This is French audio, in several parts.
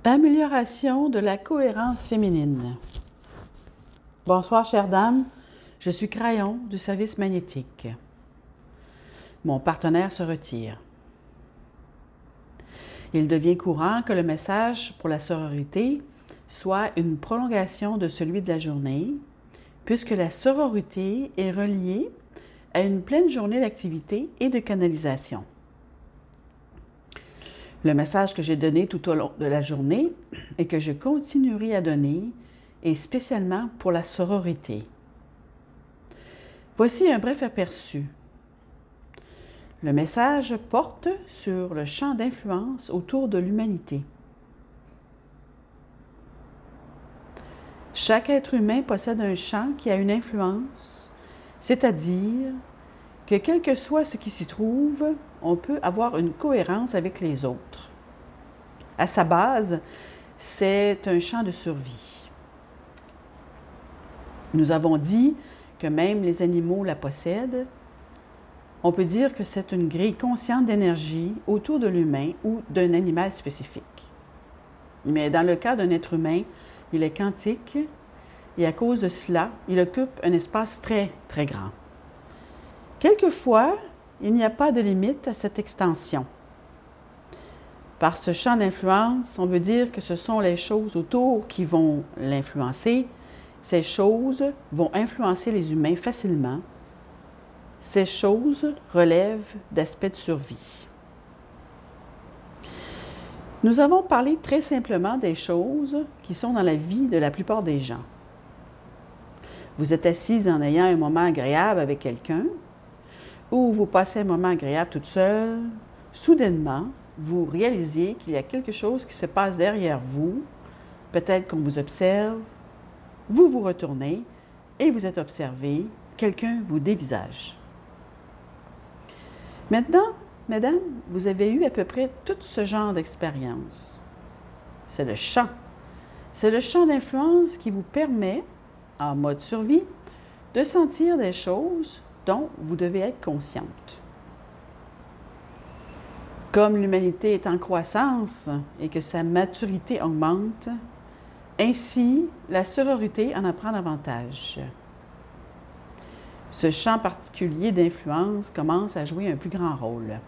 Amélioration de la cohérence féminine. Bonsoir, chère dame. Je suis Crayon du service magnétique. Mon partenaire se retire. Il devient courant que le message pour la sororité soit une prolongation de celui de la journée, puisque la sororité est reliée à une pleine journée d'activité et de canalisation. Le message que j'ai donné tout au long de la journée et que je continuerai à donner est spécialement pour la sororité. Voici un bref aperçu. Le message porte sur le champ d'influence autour de l'humanité. Chaque être humain possède un champ qui a une influence, c'est-à-dire que quel que soit ce qui s'y trouve, on peut avoir une cohérence avec les autres. À sa base, c'est un champ de survie. Nous avons dit que même les animaux la possèdent. On peut dire que c'est une grille consciente d'énergie autour de l'humain ou d'un animal spécifique. Mais dans le cas d'un être humain, il est quantique et à cause de cela, il occupe un espace très, très grand. Quelquefois, il n'y a pas de limite à cette extension. Par ce champ d'influence, on veut dire que ce sont les choses autour qui vont l'influencer. Ces choses vont influencer les humains facilement. Ces choses relèvent d'aspects de survie. Nous avons parlé très simplement des choses qui sont dans la vie de la plupart des gens. Vous êtes assise en ayant un moment agréable avec quelqu'un, ou vous passez un moment agréable toute seule. Soudainement, vous réalisez qu'il y a quelque chose qui se passe derrière vous, peut-être qu'on vous observe, vous vous retournez et vous êtes observé, quelqu'un vous dévisage. Maintenant, mesdames, vous avez eu à peu près tout ce genre d'expérience. C'est le champ. C'est le champ d'influence qui vous permet, en mode survie, de sentir des choses dont vous devez être consciente. Comme l'humanité est en croissance et que sa maturité augmente, ainsi la sororité en apprend davantage. Ce champ particulier d'influence commence à jouer un plus grand rôle.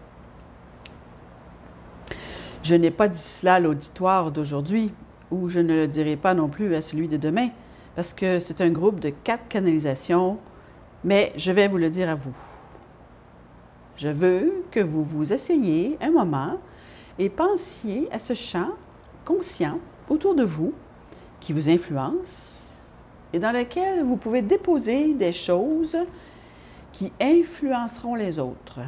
Je n'ai pas dit cela à l'auditoire d'aujourd'hui, ou je ne le dirai pas non plus à celui de demain, parce que c'est un groupe de 4 canalisations, mais je vais vous le dire à vous. Je veux que vous vous asseyiez un moment et pensiez à ce champ conscient autour de vous qui vous influence et dans lequel vous pouvez déposer des choses qui influenceront les autres.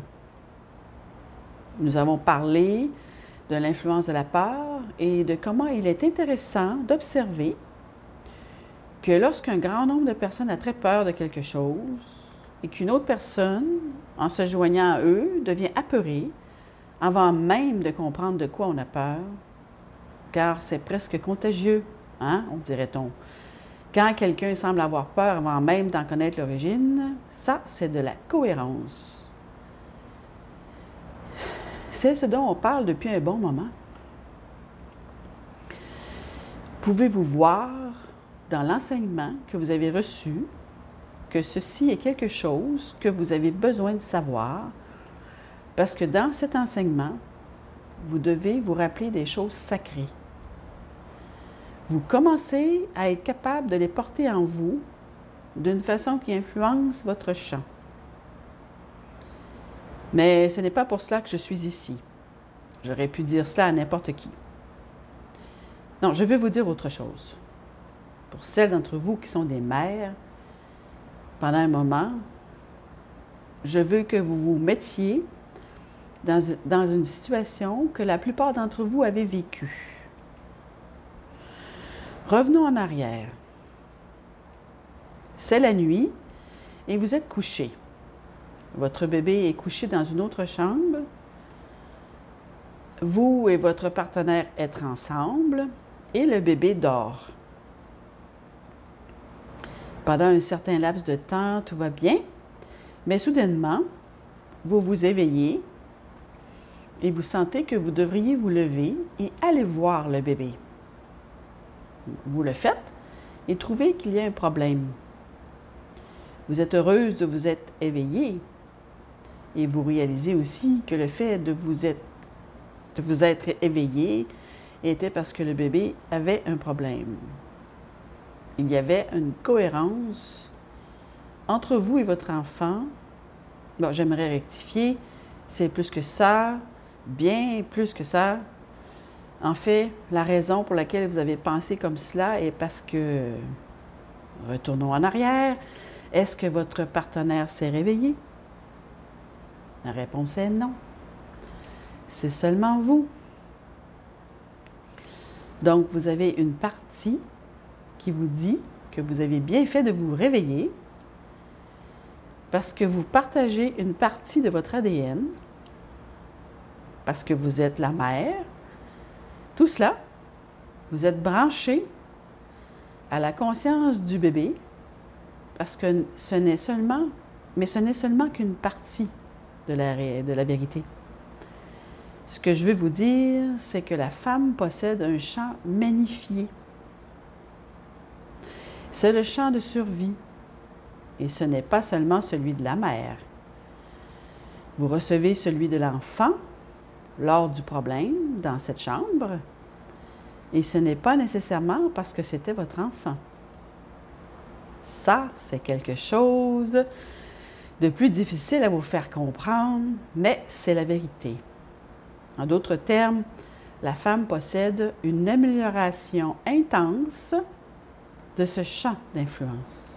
Nous avons parlé de l'influence de la peur et de comment il est intéressant d'observer que lorsqu'un grand nombre de personnes a très peur de quelque chose et qu'une autre personne, en se joignant à eux, devient apeurée avant même de comprendre de quoi on a peur, car c'est presque contagieux, hein, on dirait-on. Quand quelqu'un semble avoir peur avant même d'en connaître l'origine, ça, c'est de la cohérence. C'est ce dont on parle depuis un bon moment. Pouvez-vous voir dans l'enseignement que vous avez reçu que ceci est quelque chose que vous avez besoin de savoir, parce que dans cet enseignement, vous devez vous rappeler des choses sacrées. Vous commencez à être capable de les porter en vous d'une façon qui influence votre champ. Mais ce n'est pas pour cela que je suis ici. J'aurais pu dire cela à n'importe qui. Non, je veux vous dire autre chose. Pour celles d'entre vous qui sont des mères, pendant un moment, je veux que vous vous mettiez dans une situation que la plupart d'entre vous avez vécue. Revenons en arrière. C'est la nuit et vous êtes couché. Votre bébé est couché dans une autre chambre. Vous et votre partenaire êtes ensemble et le bébé dort. Pendant un certain laps de temps, tout va bien, mais soudainement, vous vous éveillez et vous sentez que vous devriez vous lever et aller voir le bébé. vous le faites et trouvez qu'il y a un problème. Vous êtes heureuse de vous être éveillée et vous réalisez aussi que le fait de vous être éveillée était parce que le bébé avait un problème. Il y avait une cohérence entre vous et votre enfant. Bon, j'aimerais rectifier, c'est plus que ça, bien plus que ça. En fait, la raison pour laquelle vous avez pensé comme cela est parce que, retournons en arrière, est-ce que votre partenaire s'est réveillé? La réponse est non. C'est seulement vous. Donc, vous avez une partie qui vous dit que vous avez bien fait de vous réveiller parce que vous partagez une partie de votre ADN, parce que vous êtes la mère. Tout cela, vous êtes branché à la conscience du bébé parce que ce n'est seulement qu'une partie de la vérité. Ce que je veux vous dire, c'est que la femme possède un champ magnifié. C'est le champ de survie. Et ce n'est pas seulement celui de la mère. Vous recevez celui de l'enfant lors du problème dans cette chambre. Et ce n'est pas nécessairement parce que c'était votre enfant. Ça, c'est quelque chose de plus difficile à vous faire comprendre, mais c'est la vérité. En d'autres termes, la femme possède une amélioration intense de ce champ d'influence.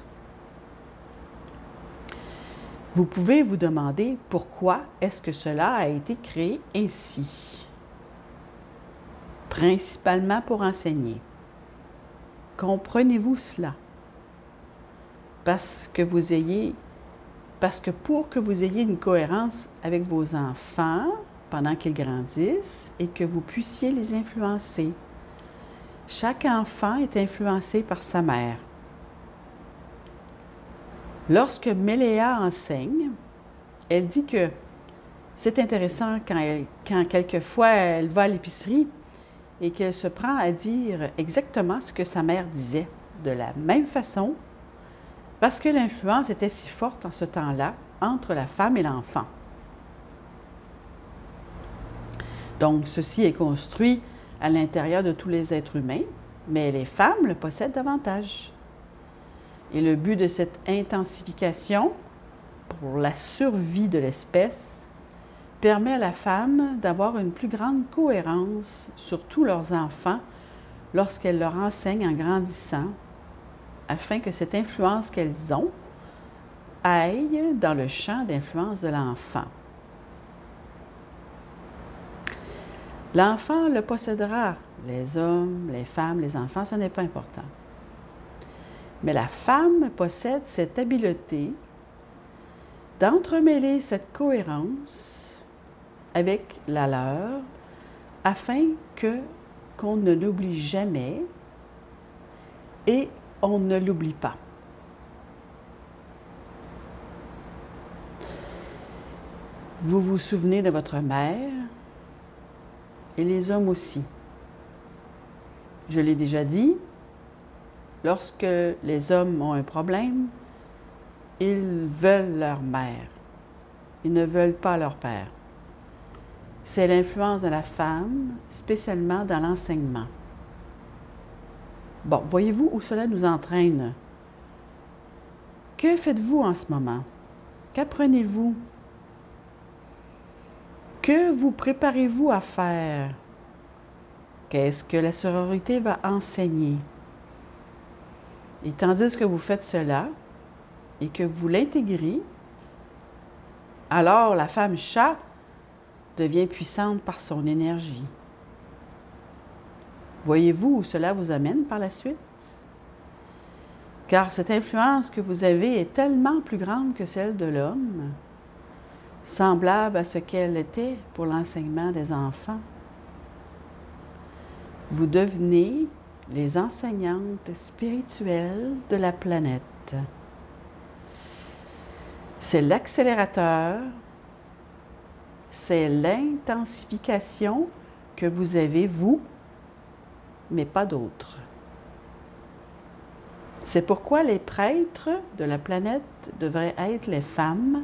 Vous pouvez vous demander pourquoi est-ce que cela a été créé ainsi. Principalement pour enseigner. Comprenez-vous cela? Parce que pour que vous ayez une cohérence avec vos enfants pendant qu'ils grandissent et que vous puissiez les influencer. Chaque enfant est influencé par sa mère. Lorsque Méléa enseigne, elle dit que c'est intéressant quand quelquefois elle va à l'épicerie et qu'elle se prend à dire exactement ce que sa mère disait de la même façon parce que l'influence était si forte en ce temps-là entre la femme et l'enfant. Donc, ceci est construit à l'intérieur de tous les êtres humains, mais les femmes le possèdent davantage. Et le but de cette intensification, pour la survie de l'espèce, permet à la femme d'avoir une plus grande cohérence sur tous leurs enfants lorsqu'elle leur enseigne en grandissant, afin que cette influence qu'elles ont aille dans le champ d'influence de l'enfant. L'enfant le possédera, les hommes, les femmes, les enfants, ce n'est pas important. Mais la femme possède cette habileté d'entremêler cette cohérence avec la leur afin qu'on ne l'oublie jamais et on ne l'oublie pas. Vous vous souvenez de votre mère et les hommes aussi. Je l'ai déjà dit, lorsque les hommes ont un problème, ils veulent leur mère. Ils ne veulent pas leur père. C'est l'influence de la femme, spécialement dans l'enseignement. Bon, voyez-vous où cela nous entraîne? Que faites-vous en ce moment? Qu'apprenez-vous? Que vous préparez-vous à faire? Qu'est-ce que la sororité va enseigner? Et tandis que vous faites cela et que vous l'intégrez, alors la femme chat devient puissante par son énergie. Voyez-vous où cela vous amène par la suite? Car cette influence que vous avez est tellement plus grande que celle de l'homme, semblable à ce qu'elle était pour l'enseignement des enfants. Vous devenez les enseignantes spirituelles de la planète. C'est l'accélérateur, c'est l'intensification que vous avez, vous, mais pas d'autres. C'est pourquoi les prêtres de la planète devraient être les femmes,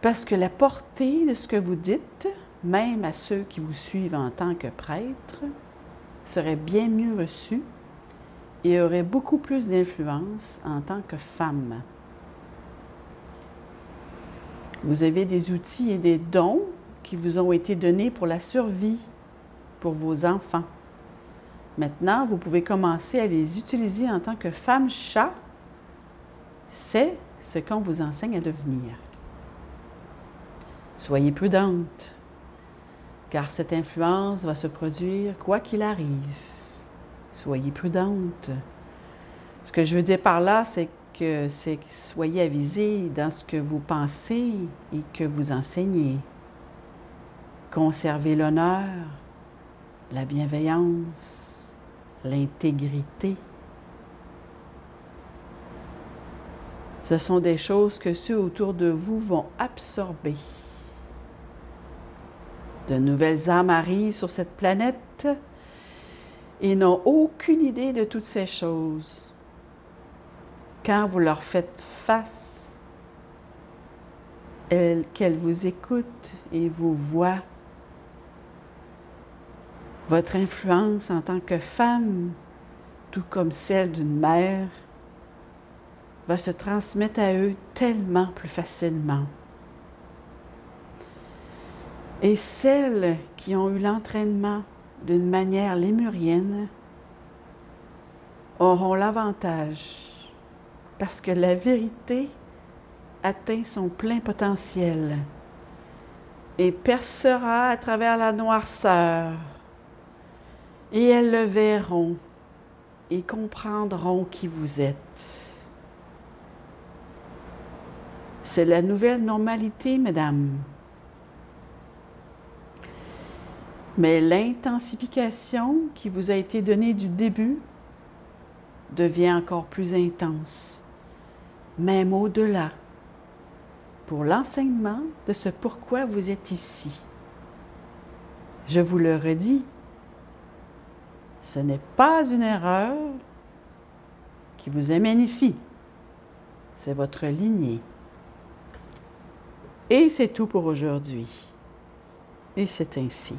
parce que la portée de ce que vous dites, même à ceux qui vous suivent en tant que prêtres, serait bien mieux reçue et aurait beaucoup plus d'influence en tant que femme. Vous avez des outils et des dons qui vous ont été donnés pour la survie, pour vos enfants. Maintenant, vous pouvez commencer à les utiliser en tant que femme-chat. C'est ce qu'on vous enseigne à devenir. Soyez prudente, car cette influence va se produire quoi qu'il arrive. Soyez prudente. Ce que je veux dire par là, c'est que soyez avisés dans ce que vous pensez et que vous enseignez. Conservez l'honneur, la bienveillance, l'intégrité. Ce sont des choses que ceux autour de vous vont absorber. De nouvelles âmes arrivent sur cette planète et n'ont aucune idée de toutes ces choses. Quand vous leur faites face, qu'elles vous écoutent et vous voient, votre influence en tant que femme, tout comme celle d'une mère, va se transmettre à eux tellement plus facilement. Et celles qui ont eu l'entraînement d'une manière lémurienne auront l'avantage parce que la vérité atteint son plein potentiel et percera à travers la noirceur. Et elles le verront et comprendront qui vous êtes. C'est la nouvelle normalité, mesdames. Mais l'intensification qui vous a été donnée du début devient encore plus intense, même au-delà, pour l'enseignement de ce pourquoi vous êtes ici. Je vous le redis, ce n'est pas une erreur qui vous amène ici, c'est votre lignée. Et c'est tout pour aujourd'hui. Et c'est ainsi.